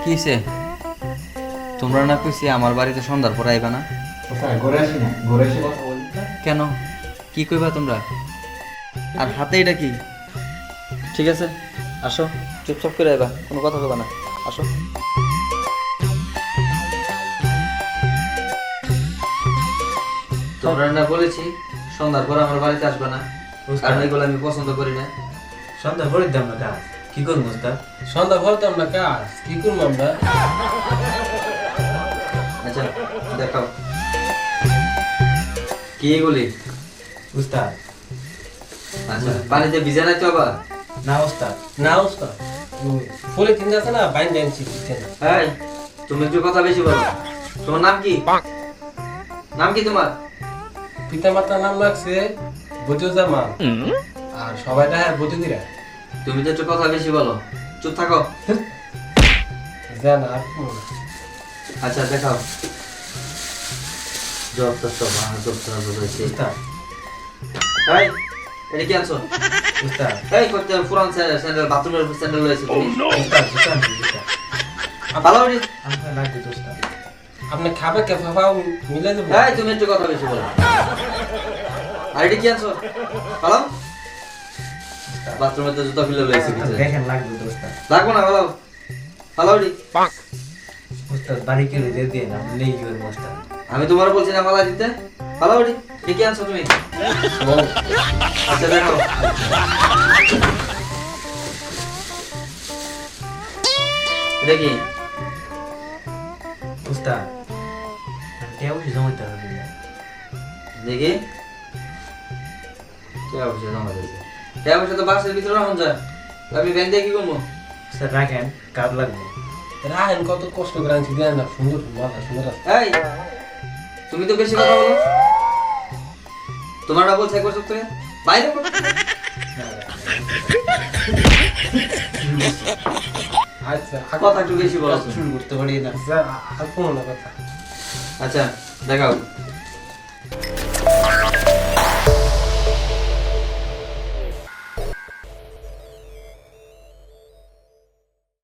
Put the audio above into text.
কিসে তোমরা না কইছি আমার বাড়িতে সন্ধ্যার পর আইবা না? কেন, কি কইবা তোমরা? আর হাতে এটা কি? ঠিক আছে, আসো, চুপচাপ করে আইবা, কোনো কথা কইবা না, আসো। তোমরা না বলেছি সন্ধ্যার পর আমার বাড়িতে আসবে না, কারণ এগুলো আমি পছন্দ করি না। সন্ধ্যা ভরে দাম না কাজ কি করবো উস্তাদ? সন্ধ্যা ভরতাম না কাজ কি করবো আমরা? আচ্ছা দেখাও কি এগুলি। উস্তাদ আচ্ছা পানিতে ভিজে নাই তো আবার? না উস্তাদ। না উস্তাদ, ফুলে তিন আছে না বাইন জানছি বুঝছেন। এই তুমি একটু কথা বেশি বলো। তোমার নাম কি? নাম কি তোমার? পিতা মাতার নাম লাগছে বজুজামান, আর সবাইটা হ্যাঁ বজুদিরা। তুমি তো একটু কথা বেশি বলো, চুপ থাকো। জান আর কোনো না। আচ্ছা দেখাও। জব তো সব জব তো রয়েছে। উস্তাদ এই এটা কি আনছো? উস্তাদ এই করতে পুরান স্যান্ডেল, বাথরুমের স্যান্ডেল রয়েছে তুমি। উস্তাদ উস্তাদ উস্তাদ ভালো করে। আপনার লাগবে তো উস্তাদ। আপনি খাবে কে ফাফাও মিলে দেবো। এই তুমি একটু কথা বেশি বলো। আর এটা কি আনছো? ভালো বাথরুমে তো জুতা খুলে রয়েছে ভিতরে। দেখেন লাগবে তো উস্তাদ। লাগবো না, ভালো ভালো করে। উস্তাদ বাড়ি কেড়ে দিয়ে দিয়ে না নেই কি করবো উস্তাদ? আমি তোমার বলছি না মালা দিতে, ভালো করে। কি আনছো তুমি? আচ্ছা দেখো। এটা কি? উস্তাদ কেউ কিছু জমাইতে হবে না। দেখি কে অবশ্যই জমা দিয়েছে। কে অবশ্যই তো বাসের ভিতরে রাখুন যায়, আমি ব্যাংক দিয়ে কি করবো? উস্তাদ রাখেন কাজ লাগবে। রাহেন কত কষ্ট করে আনছি দেন না, সুন্দর মাথা সুন্দর আছে। এই তুমি তো বেশি কথা বলো। তোমার না বলছে একবার চুপ করে বাইরে করো। আচ্ছা কথা একটু বেশি বলো। শুরু করতে পারি না। আর কোনো না কথা। আচ্ছা দেখাও।